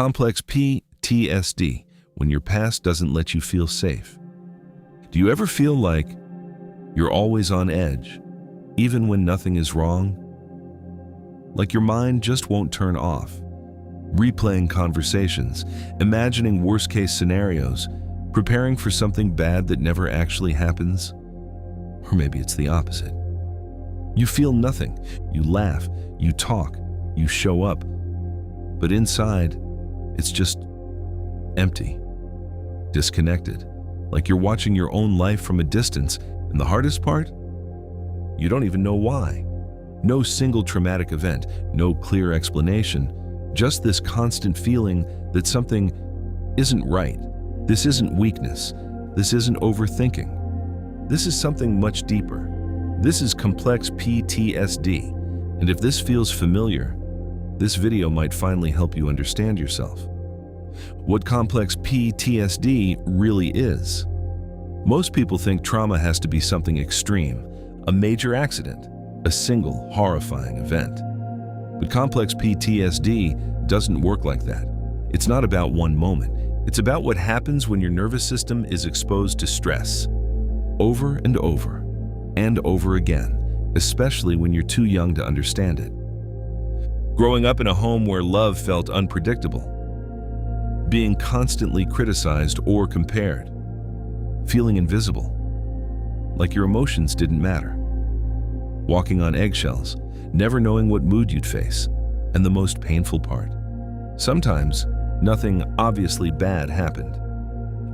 Complex PTSD, when your past doesn't let you feel safe. Do you ever feel like you're always on edge, even when nothing is wrong? Like your mind just won't turn off, replaying conversations, imagining worst-case scenarios, preparing for something bad that never actually happens? Or maybe it's the opposite. You feel nothing, you laugh, you talk, you show up, but inside, it's just empty, disconnected, like you're watching your own life from a distance, and the hardest part? You don't even know why. No single traumatic event, no clear explanation, just this constant feeling that something isn't right. This isn't weakness. This isn't overthinking. This is something much deeper. This is complex PTSD, and if this feels familiar, this video might finally help you understand yourself. What complex PTSD really is. Most people think trauma has to be something extreme, a major accident, a single horrifying event. But complex PTSD doesn't work like that. It's not about one moment. It's about what happens when your nervous system is exposed to stress, over and over and over again, especially when you're too young to understand it. Growing up in a home where love felt unpredictable, being constantly criticized or compared, feeling invisible, like your emotions didn't matter, walking on eggshells, never knowing what mood you'd face, and the most painful part, sometimes nothing obviously bad happened,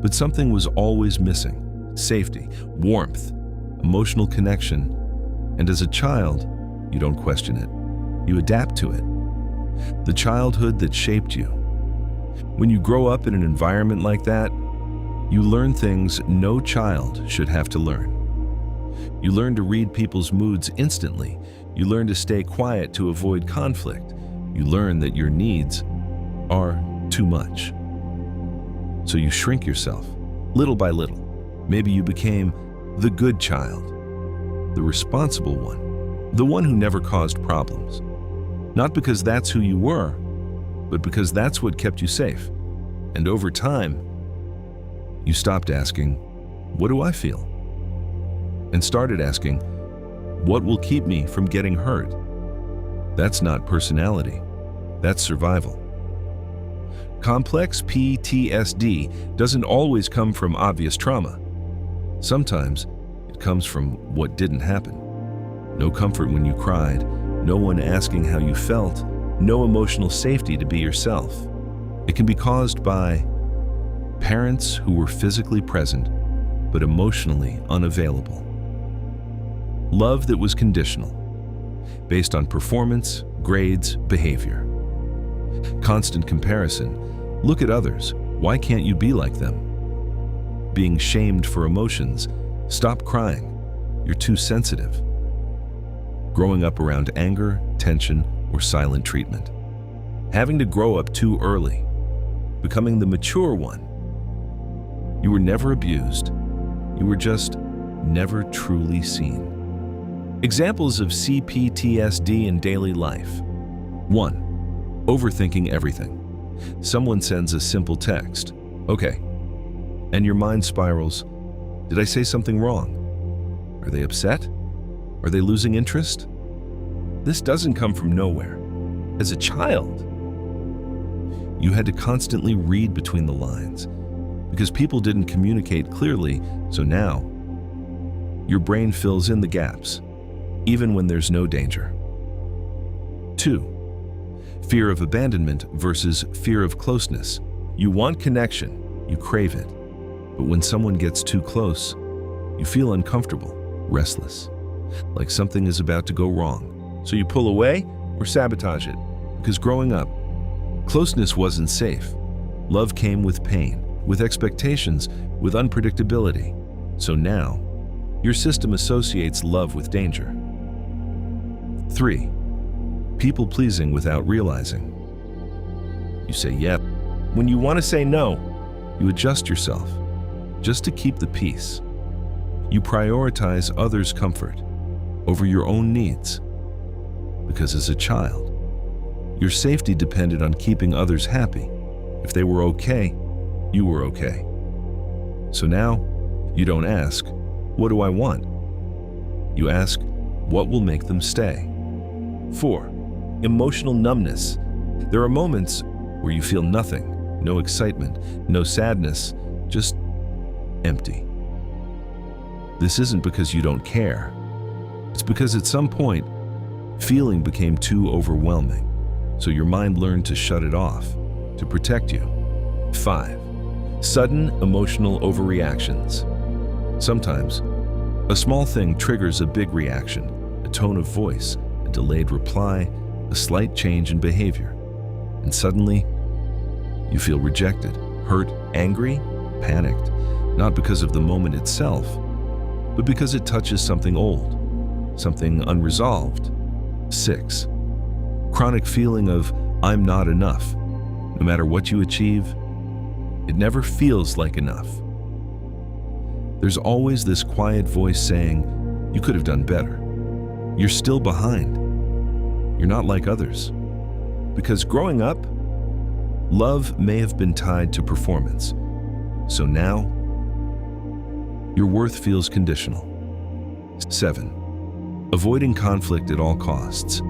but something was always missing: safety, warmth, emotional connection, and as a child, you don't question it. You adapt to it. The childhood that shaped you. When you grow up in an environment like that, you learn things no child should have to learn. You learn to read people's moods instantly. You learn to stay quiet to avoid conflict. You learn that your needs are too much. So you shrink yourself, little by little. Maybe you became the good child, the responsible one, the one who never caused problems. Not because that's who you were, but because that's what kept you safe. And over time, you stopped asking, "What do I feel?" and started asking, "What will keep me from getting hurt?" That's not personality, that's survival. Complex PTSD doesn't always come from obvious trauma. Sometimes it comes from what didn't happen. No comfort when you cried, no one asking how you felt, no emotional safety to be yourself. It can be caused by parents who were physically present but emotionally unavailable. Love that was conditional, based on performance, grades, behavior. Constant comparison. Look at others. Why can't you be like them? Being shamed for emotions. Stop crying. You're too sensitive. Growing up around anger, tension, or silent treatment. Having to grow up too early. Becoming the mature one. You were never abused. You were just never truly seen. Examples of CPTSD in daily life. 1. Overthinking everything. Someone sends a simple text, "Okay," and your mind spirals, "Did I say something wrong? Are they upset? Are they losing interest?" This doesn't come from nowhere. As a child, you had to constantly read between the lines because people didn't communicate clearly, so now your brain fills in the gaps, even when there's no danger. 2. Fear of abandonment versus fear of closeness. You want connection, you crave it, but when someone gets too close, you feel uncomfortable, restless, like something is about to go wrong. So you pull away or sabotage it, because growing up, closeness wasn't safe. Love came with pain, with expectations, with unpredictability. So now, your system associates love with danger. 3. People-pleasing without realizing. You say yep. When you want to say no, you adjust yourself, just to keep the peace. You prioritize others' comfort over your own needs. Because as a child, your safety depended on keeping others happy, If they were okay, you were okay. So now, you don't ask, what do I want? You ask, what will make them stay? 4. Emotional numbness. There are moments where you feel nothing, no excitement, no sadness, just empty. This isn't because you don't care. It's because at some point, feeling became too overwhelming, so your mind learned to shut it off, to protect you. 5. Sudden emotional overreactions. Sometimes, a small thing triggers a big reaction, a tone of voice, a delayed reply, a slight change in behavior. And suddenly, you feel rejected, hurt, angry, panicked, not because of the moment itself, but because it touches something old, something unresolved. 6. Chronic feeling of, I'm not enough. No matter what you achieve, it never feels like enough. There's always this quiet voice saying, you could have done better. You're still behind. You're not like others. Because growing up, love may have been tied to performance. So now, your worth feels conditional. 7. Avoiding conflict at all costs.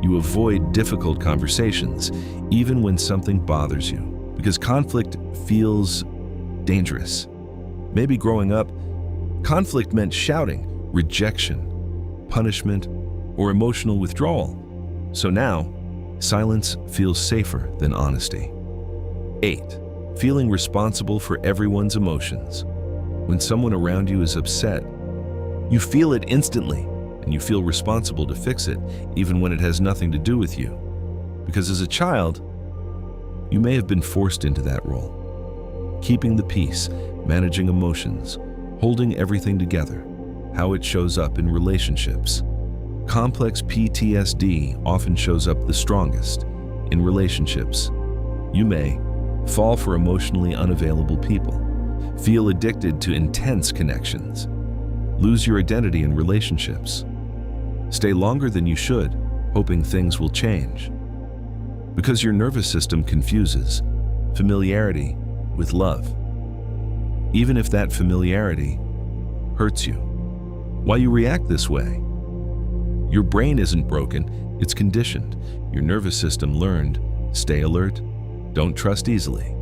You avoid difficult conversations, even when something bothers you, because conflict feels dangerous. Maybe growing up, conflict meant shouting, rejection, punishment, or emotional withdrawal. So now, silence feels safer than honesty. 8. Feeling responsible for everyone's emotions. When someone around you is upset, you feel it instantly, and you feel responsible to fix it, even when it has nothing to do with you. Because as a child, you may have been forced into that role. Keeping the peace, managing emotions, holding everything together, how it shows up in relationships. Complex PTSD often shows up the strongest in relationships. You may fall for emotionally unavailable people, feel addicted to intense connections, lose your identity in relationships, stay longer than you should, hoping things will change. Because your nervous system confuses familiarity with love, even if that familiarity hurts you. Why you react this way? Your brain isn't broken, it's conditioned. Your nervous system learned, stay alert, don't trust easily,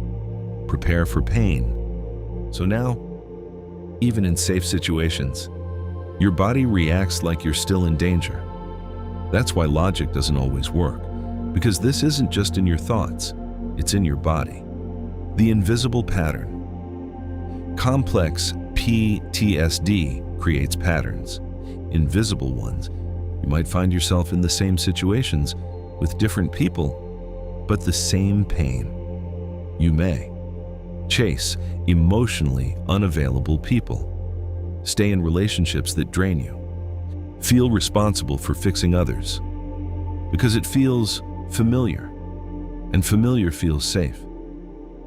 prepare for pain. So now, even in safe situations, your body reacts like you're still in danger. That's why logic doesn't always work, because this isn't just in your thoughts, it's in your body. The invisible pattern. Complex PTSD creates patterns, invisible ones. You might find yourself in the same situations with different people, but the same pain. You may chase emotionally unavailable people, stay in relationships that drain you, feel responsible for fixing others, because it feels familiar, and familiar feels safe.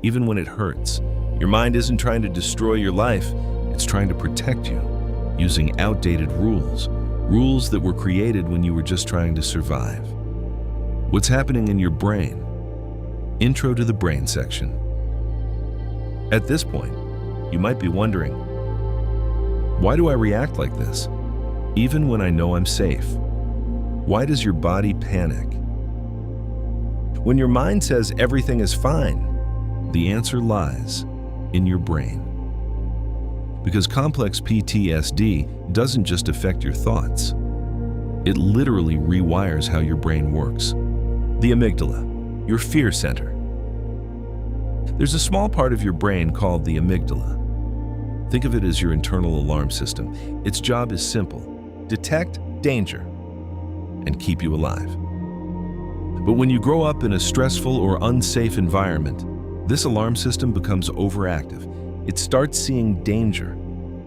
Even when it hurts, your mind isn't trying to destroy your life, it's trying to protect you, using outdated rules that were created when you were just trying to survive. What's happening in your brain? Intro to the brain section. At this point, you might be wondering, why do I react like this, even when I know I'm safe? Why does your body panic? When your mind says everything is fine, the answer lies in your brain. Because complex PTSD doesn't just affect your thoughts. It literally rewires how your brain works. The amygdala, your fear center. There's a small part of your brain called the amygdala. Think of it as your internal alarm system. Its job is simple: detect danger and keep you alive. But when you grow up in a stressful or unsafe environment, this alarm system becomes overactive. It starts seeing danger,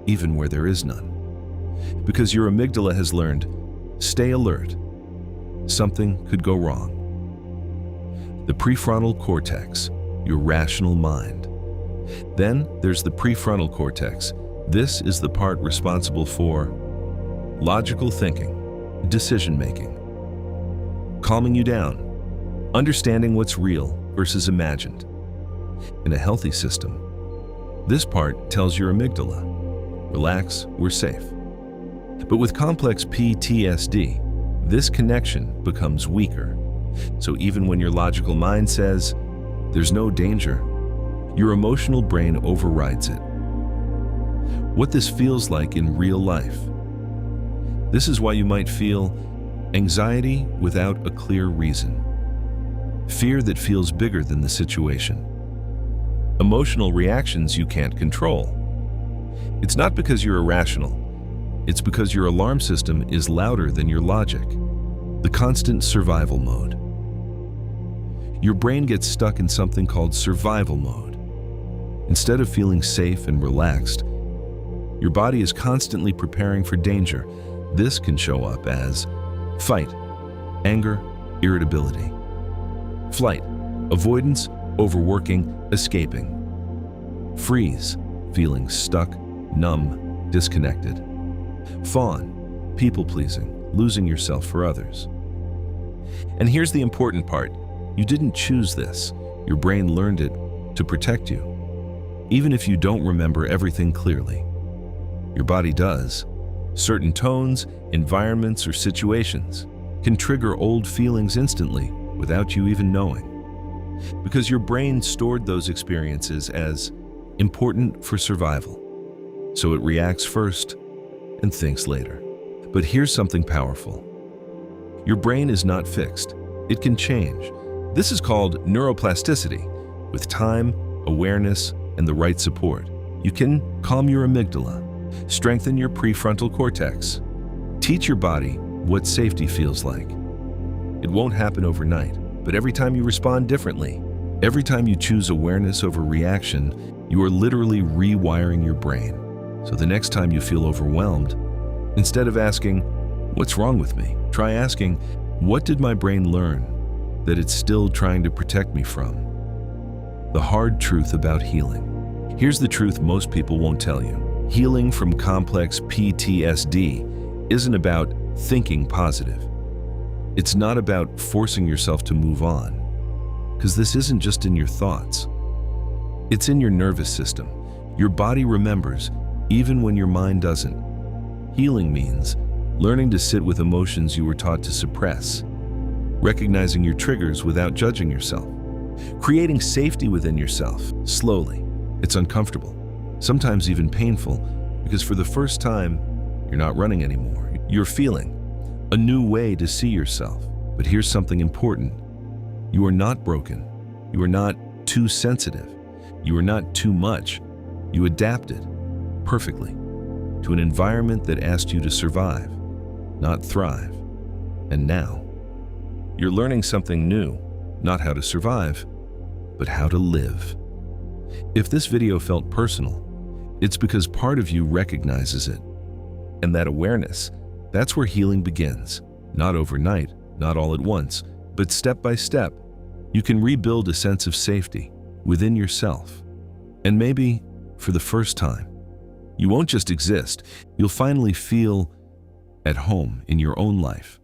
even where there is none. Because your amygdala has learned, stay alert. Something could go wrong. The prefrontal cortex, your rational mind. Then there's the prefrontal cortex. This is the part responsible for logical thinking, decision-making, calming you down, understanding what's real versus imagined. in a healthy system. This part tells your amygdala, relax, we're safe. But with complex PTSD, this connection becomes weaker. So even when your logical mind says, there's no danger, your emotional brain overrides it. What this feels like in real life. This is why you might feel anxiety without a clear reason, fear that feels bigger than the situation, emotional reactions you can't control. It's not because you're irrational, it's because your alarm system is louder than your logic, the constant survival mode. Your brain gets stuck in something called survival mode. Instead of feeling safe and relaxed, your body is constantly preparing for danger. This can show up as fight, anger, irritability. Flight, avoidance, overworking, escaping. Freeze, feeling stuck, numb, disconnected. Fawn, people-pleasing, losing yourself for others. And here's the important part. You didn't choose this. Your brain learned it to protect you. Even if you don't remember everything clearly, your body does. Certain tones, environments, or situations can trigger old feelings instantly without you even knowing, because your brain stored those experiences as important for survival. So it reacts first and thinks later. But here's something powerful. Your brain is not fixed. It can change. This is called neuroplasticity. With time, awareness, and the right support, you can calm your amygdala, strengthen your prefrontal cortex, teach your body what safety feels like. It won't happen overnight, but every time you respond differently, every time you choose awareness over reaction, you are literally rewiring your brain. So the next time you feel overwhelmed, instead of asking, "What's wrong with me?" try asking, "What did my brain learn that it's still trying to protect me from?" The hard truth about healing. Here's the truth most people won't tell you. Healing from complex PTSD isn't about thinking positive. It's not about forcing yourself to move on, because this isn't just in your thoughts. It's in your nervous system. Your body remembers, even when your mind doesn't. Healing means learning to sit with emotions you were taught to suppress, recognizing your triggers without judging yourself, creating safety within yourself slowly. It's uncomfortable, sometimes even painful, because for the first time, you're not running anymore. You're feeling a new way to see yourself. But here's something important. You are not broken. You are not too sensitive. You are not too much. You adapted perfectly to an environment that asked you to survive, not thrive. And now, you're learning something new, not how to survive, but how to live. If this video felt personal, it's because part of you recognizes it. And that awareness, that's where healing begins. Not overnight, not all at once, but step by step, you can rebuild a sense of safety within yourself. And maybe, for the first time, you won't just exist, you'll finally feel at home in your own life.